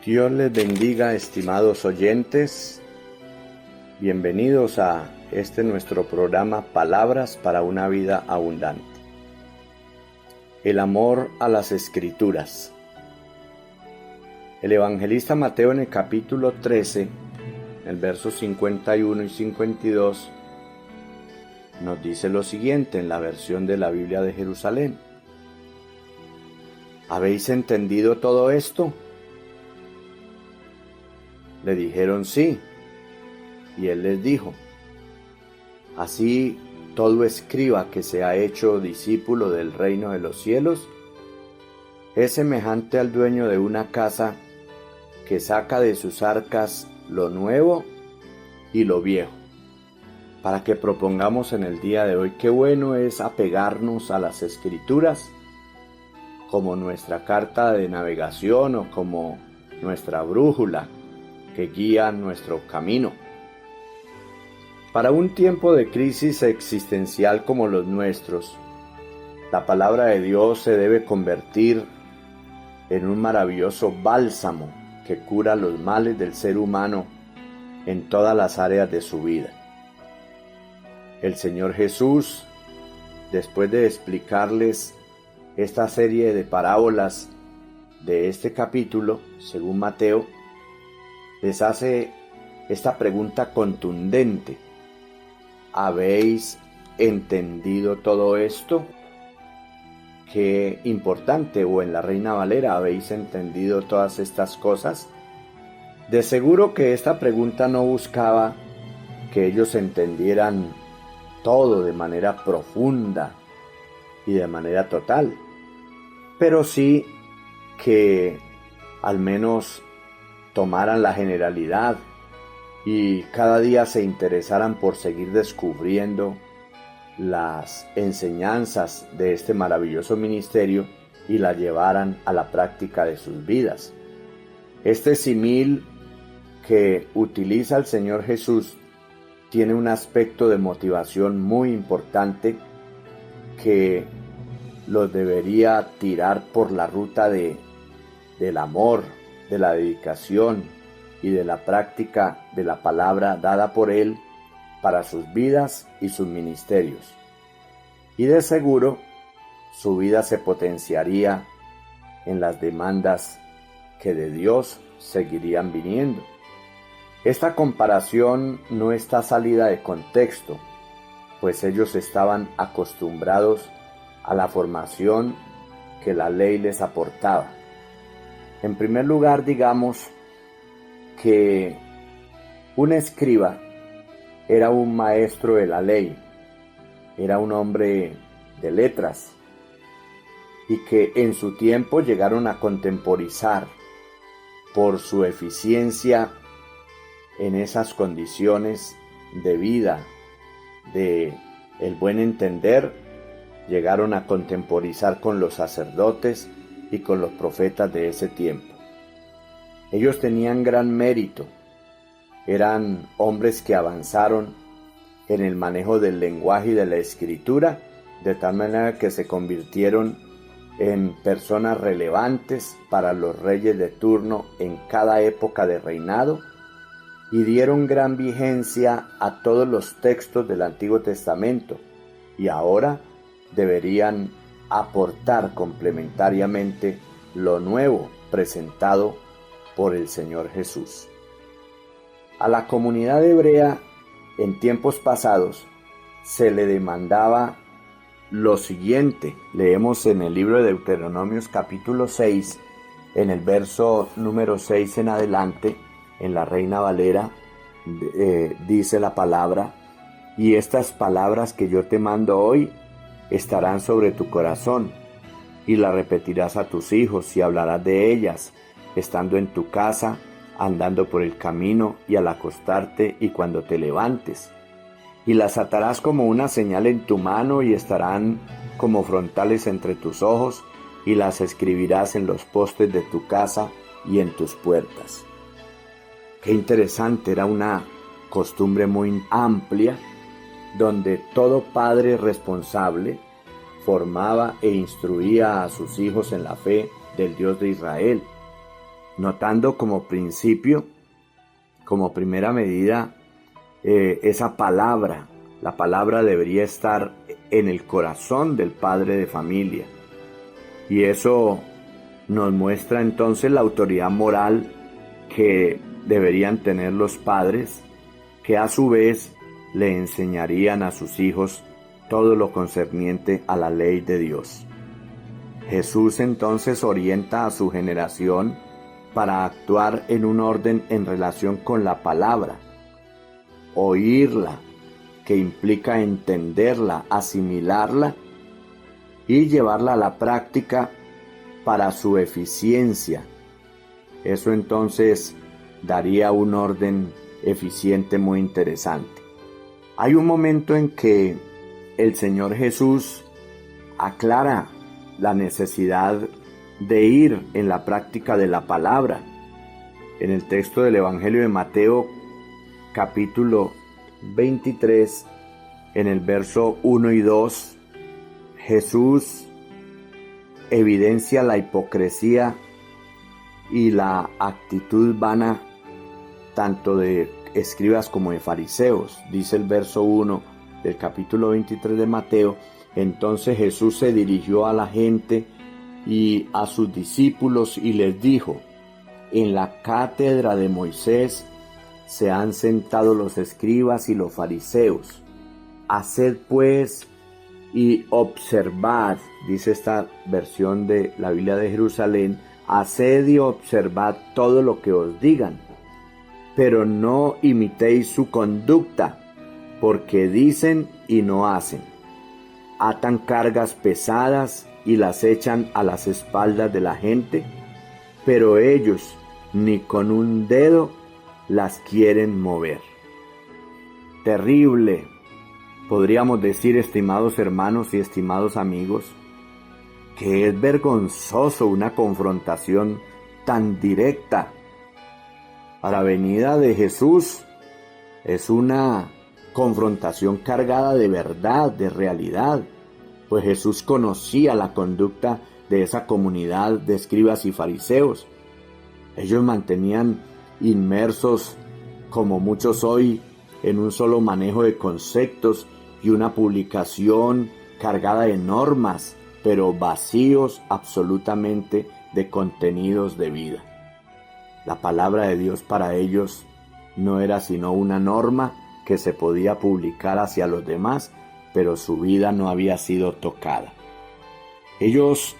Dios les bendiga, estimados oyentes. Bienvenidos a nuestro programa Palabras para una vida abundante. El amor a las Escrituras. El evangelista Mateo en el capítulo 13, el versos 51 y 52, nos dice lo siguiente en la versión de la Biblia de Jerusalén. ¿Habéis entendido todo esto? Le dijeron sí, y él les dijo: así todo escriba que se ha hecho discípulo del reino de los cielos es semejante al dueño de una casa que saca de sus arcas lo nuevo y lo viejo. Para que propongamos en el día de hoy qué bueno es apegarnos a las Escrituras como nuestra carta de navegación o como nuestra brújula que guía nuestro camino. Para un tiempo de crisis existencial como los nuestros, la palabra de Dios se debe convertir en un maravilloso bálsamo que cura los males del ser humano en todas las áreas de su vida. El Señor Jesús, después de explicarles esta serie de parábolas de este capítulo, según Mateo, les hace esta pregunta contundente: ¿habéis entendido todo esto? Qué importante, o en la Reina Valera, ¿habéis entendido todas estas cosas? De seguro que esta pregunta no buscaba que ellos entendieran todo de manera profunda y de manera total, pero sí que al menos tomaran la generalidad y cada día se interesaran por seguir descubriendo las enseñanzas de este maravilloso ministerio y las llevaran a la práctica de sus vidas. Este símil que utiliza el Señor Jesús tiene un aspecto de motivación muy importante que los debería tirar por la ruta del amor, de la dedicación y de la práctica de la palabra dada por Él para sus vidas y sus ministerios. Y de seguro, su vida se potenciaría en las demandas que de Dios seguirían viniendo. Esta comparación no está salida de contexto, pues ellos estaban acostumbrados a la formación que la ley les aportaba. En primer lugar, digamos que un escriba era un maestro de la ley, era un hombre de letras, y que en su tiempo llegaron a contemporizar por su eficiencia en esas condiciones de vida, de el buen entender, llegaron a contemporizar con los sacerdotes y con los profetas de ese tiempo. Ellos tenían gran mérito, eran hombres que avanzaron en el manejo del lenguaje y de la escritura, de tal manera que se convirtieron en personas relevantes para los reyes de turno en cada época de reinado, y dieron gran vigencia a todos los textos del Antiguo Testamento, y ahora deberían aportar complementariamente lo nuevo presentado por el Señor Jesús. A la comunidad hebrea en tiempos pasados se le demandaba lo siguiente. Leemos en el libro de Deuteronomios capítulo 6, en el verso número 6 en adelante, en la Reina Valera, dice la palabra: y estas palabras que yo te mando hoy estarán sobre tu corazón, y las repetirás a tus hijos y hablarás de ellas, estando en tu casa, andando por el camino y al acostarte y cuando te levantes. Y las atarás como una señal en tu mano y estarán como frontales entre tus ojos, y las escribirás en los postes de tu casa y en tus puertas. Qué interesante, era una costumbre muy amplia donde todo padre responsable formaba e instruía a sus hijos en la fe del Dios de Israel. notando como principio, como primera medida, esa palabra. La palabra debería estar en el corazón del padre de familia. Y eso nos muestra entonces la autoridad moral que deberían tener los padres, que a su vez le enseñarían a sus hijos todo lo concerniente a la ley de Dios. Jesús entonces orienta a su generación para actuar en un orden en relación con la palabra, oírla, que implica entenderla, asimilarla y llevarla a la práctica para su eficiencia. Eso entonces daría un orden eficiente muy interesante. Hay un momento en que el Señor Jesús aclara la necesidad de ir en la práctica de la palabra. En el texto del Evangelio de Mateo, capítulo 23, en el verso 1 y 2, Jesús evidencia la hipocresía y la actitud vana tanto de escribas como de fariseos. Dice el verso 1 del capítulo 23 de Mateo: entonces Jesús se dirigió a la gente y a sus discípulos y les dijo: en la cátedra de Moisés se han sentado los escribas y los fariseos. Haced pues y observad, dice esta versión de la Biblia de Jerusalén, haced y observad todo lo que os digan, pero no imitéis su conducta, porque dicen y no hacen. Atan cargas pesadas y las echan a las espaldas de la gente, pero ellos ni con un dedo las quieren mover. Terrible, podríamos decir, estimados hermanos y estimados amigos, que es vergonzoso una confrontación tan directa. A la venida de Jesús es una confrontación cargada de verdad, de realidad, pues Jesús conocía la conducta de esa comunidad de escribas y fariseos. Ellos mantenían inmersos, como muchos hoy, en un solo manejo de conceptos y una publicación cargada de normas, pero vacíos absolutamente de contenidos de vida. La palabra de Dios para ellos no era sino una norma que se podía publicar hacia los demás, pero su vida no había sido tocada. Ellos,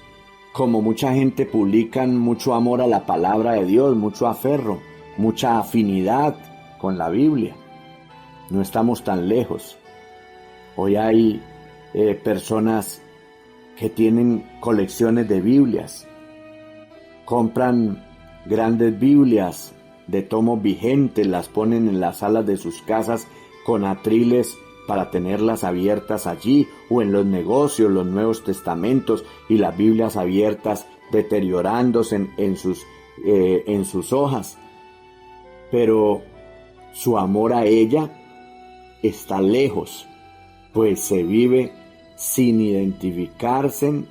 como mucha gente, publican mucho amor a la palabra de Dios, mucho aferro, mucha afinidad con la Biblia. No estamos tan lejos. Hoy hay personas que tienen colecciones de Biblias, compran grandes Biblias de tomos vigentes, las ponen en las salas de sus casas con atriles para tenerlas abiertas allí, o en los negocios, los Nuevos Testamentos y las Biblias abiertas deteriorándose en sus hojas. Pero su amor a ella está lejos, pues se vive sin identificarse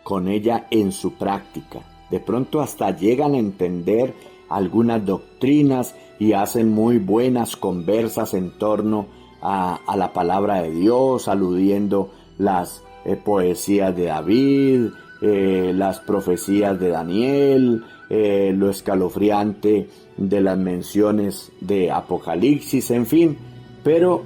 con ella en su práctica. De pronto hasta llegan a entender algunas doctrinas y hacen muy buenas conversas en torno a la palabra de Dios, aludiendo las poesías de David, las profecías de Daniel, lo escalofriante de las menciones de Apocalipsis, en fin, pero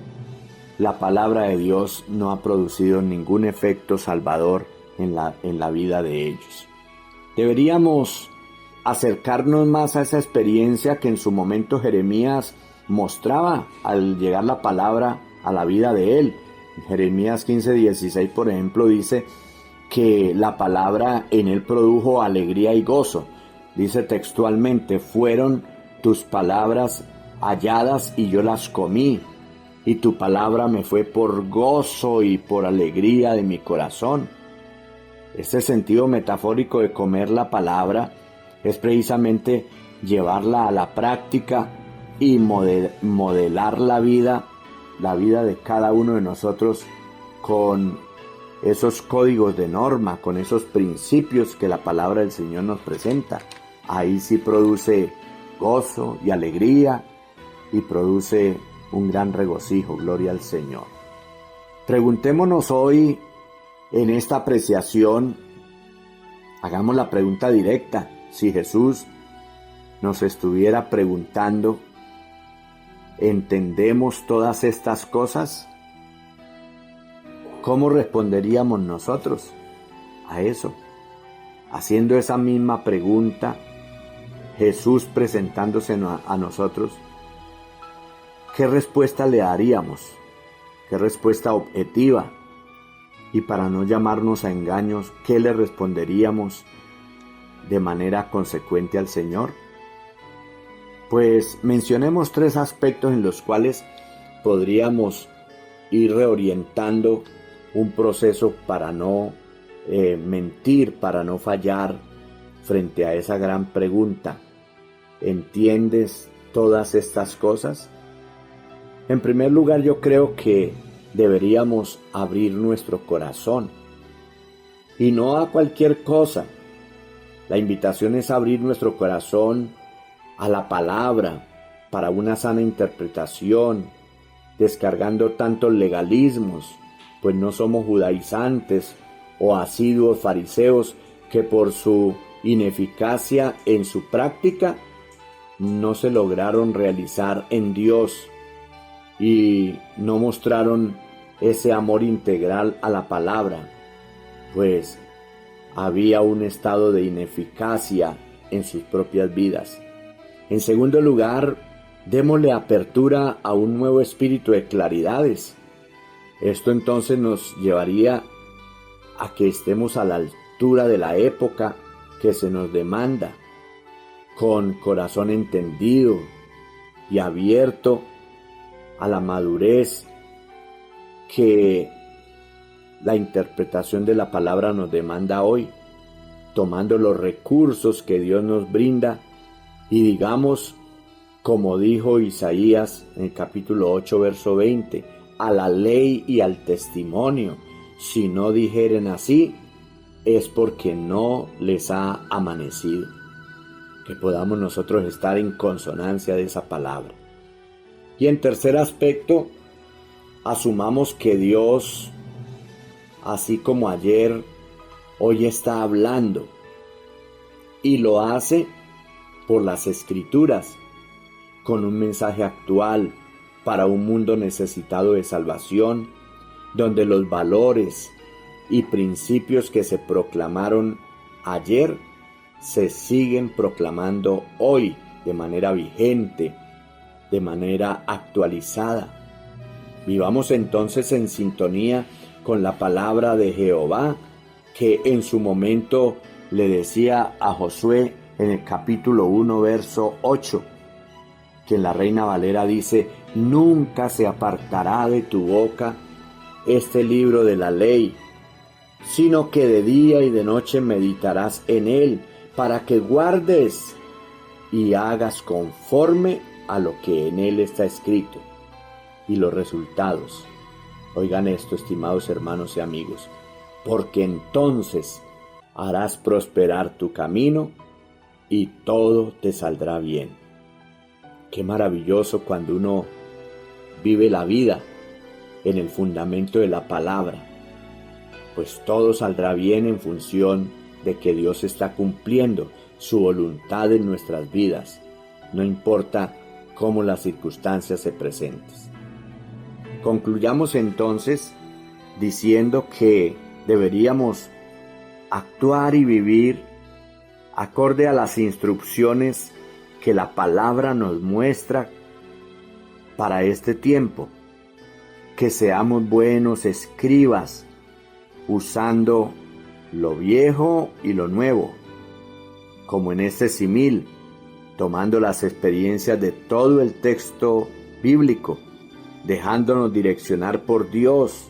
la palabra de Dios no ha producido ningún efecto salvador en la vida de ellos. Deberíamos acercarnos más a esa experiencia que en su momento Jeremías mostraba al llegar la palabra a la vida de él. Jeremías 15:16, por ejemplo, dice que la palabra en él produjo alegría y gozo. Dice textualmente: fueron tus palabras halladas y yo las comí, y tu palabra me fue por gozo y por alegría de mi corazón. Este sentido metafórico de comer la palabra es precisamente llevarla a la práctica y modelar la vida de cada uno de nosotros con esos códigos de norma, con esos principios que la palabra del Señor nos presenta. ahí sí produce gozo y alegría y produce un gran regocijo. Gloria al Señor. Preguntémonos hoy en esta apreciación, hagamos la pregunta directa. Si Jesús nos estuviera preguntando, ¿entendemos todas estas cosas? ¿Cómo responderíamos nosotros a eso? Haciendo esa misma pregunta, Jesús presentándose a nosotros, ¿qué respuesta le daríamos? ¿Qué respuesta objetiva? Y para no llamarnos a engaños, ¿qué le responderíamos de manera consecuente al Señor? Pues mencionemos 3 aspectos en los cuales podríamos ir reorientando un proceso para no mentir, para no fallar frente a esa gran pregunta. ¿Entiendes todas estas cosas? En primer lugar, yo creo que deberíamos abrir nuestro corazón, y no a cualquier cosa. La invitación es abrir nuestro corazón a la palabra para una sana interpretación, descargando tantos legalismos, pues no somos judaizantes o asiduos fariseos que por su ineficacia en su práctica no se lograron realizar en Dios y no mostraron ese amor integral a la palabra, pues había un estado de ineficacia en sus propias vidas. En segundo lugar, démosle apertura a un nuevo espíritu de claridades. Esto entonces nos llevaría a que estemos a la altura de la época que se nos demanda, con corazón entendido y abierto a la madurez que la interpretación de la palabra nos demanda hoy, tomando los recursos que Dios nos brinda y digamos, como dijo Isaías en el capítulo 8, verso 20, a la ley y al testimonio, si no dijeren así, es porque no les ha amanecido. Que podamos nosotros estar en consonancia de esa palabra. Y en tercer aspecto, asumamos que Dios, así como ayer, hoy está hablando, y lo hace por las Escrituras, con un mensaje actual para un mundo necesitado de salvación, donde los valores y principios que se proclamaron ayer se siguen proclamando hoy de manera vigente, de manera actualizada. Vivamos entonces en sintonía con la palabra de Jehová, que en su momento le decía a Josué en el capítulo 1, verso 8, que en la Reina Valera dice: nunca se apartará de tu boca este libro de la ley, sino que de día y de noche meditarás en él, para que guardes y hagas conforme a lo que en él está escrito. Y los resultados, oigan esto, estimados hermanos y amigos, porque entonces harás prosperar tu camino y todo te saldrá bien. Qué maravilloso cuando uno vive la vida en el fundamento de la palabra, pues todo saldrá bien en función de que Dios está cumpliendo su voluntad en nuestras vidas, no importa cómo las circunstancias se presenten. Concluyamos entonces diciendo que deberíamos actuar y vivir acorde a las instrucciones que la palabra nos muestra para este tiempo, que seamos buenos escribas, usando lo viejo y lo nuevo, como en este símil, tomando las experiencias de todo el texto bíblico, dejándonos direccionar por Dios,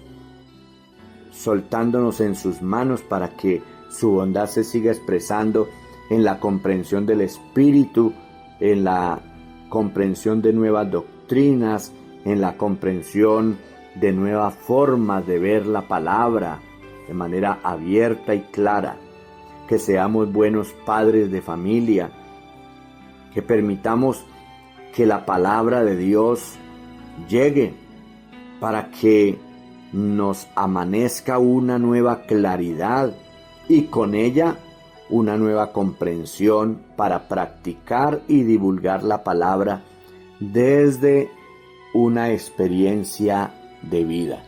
soltándonos en sus manos para que su bondad se siga expresando en la comprensión del Espíritu, en la comprensión de nuevas doctrinas, en la comprensión de nuevas formas de ver la palabra de manera abierta y clara. Que seamos buenos padres de familia, que permitamos que la palabra de Dios llegue para que nos amanezca una nueva claridad y con ella una nueva comprensión para practicar y divulgar la palabra desde una experiencia de vida.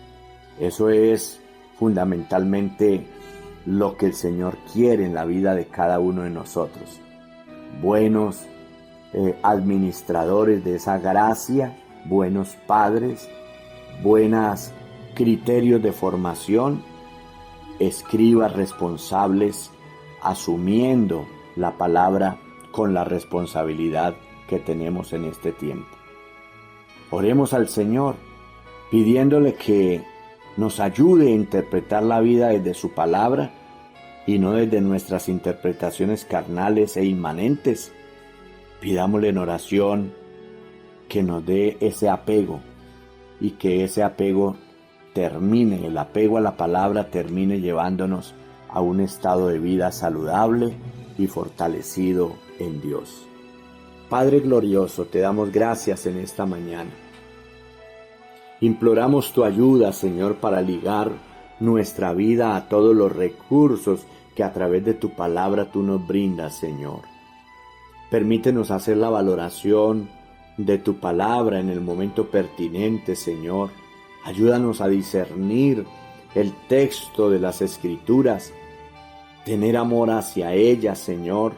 Eso es fundamentalmente lo que el Señor quiere en la vida de cada uno de nosotros. Buenos administradores de esa gracia, buenos padres, buenos criterios de formación, escribas responsables, asumiendo la palabra con la responsabilidad que tenemos en este tiempo. Oremos al Señor, pidiéndole que nos ayude a interpretar la vida desde su palabra y no desde nuestras interpretaciones carnales e inmanentes. Pidámosle en oración que nos dé ese apego y que ese apego termine, el apego a la palabra termine llevándonos a un estado de vida saludable y fortalecido en Dios. Padre glorioso, te damos gracias en esta mañana. Imploramos tu ayuda, Señor, para ligar nuestra vida a todos los recursos que a través de tu palabra tú nos brindas, Señor. Permítenos hacer la valoración de tu palabra en el momento pertinente, Señor. Ayúdanos a discernir el texto de las Escrituras, tener amor hacia ellas, Señor,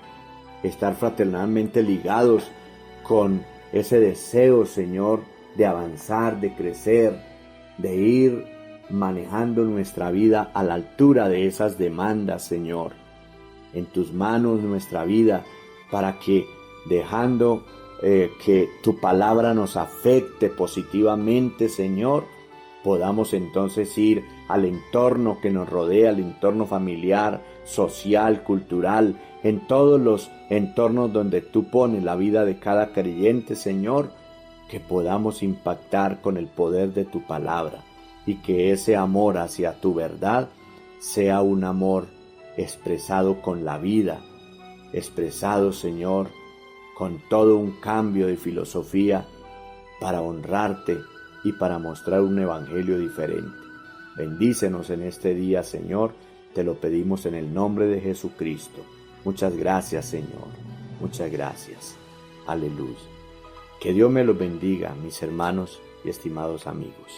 estar fraternalmente ligados con ese deseo, Señor, de avanzar, de crecer, de ir manejando nuestra vida a la altura de esas demandas, Señor. En tus manos nuestra vida, para que dejando que tu palabra nos afecte positivamente, Señor, podamos entonces ir al entorno que nos rodea, al entorno familiar, social, cultural, en todos los entornos donde tú pones la vida de cada creyente, Señor, que podamos impactar con el poder de tu palabra y que ese amor hacia tu verdad sea un amor expresado con la vida, expresado, Señor, con todo un cambio de filosofía para honrarte y para mostrar un evangelio diferente. Bendícenos en este día, Señor, te lo pedimos en el nombre de Jesucristo. Muchas gracias, Señor, muchas gracias. Aleluya. Que Dios me los bendiga, mis hermanos y estimados amigos.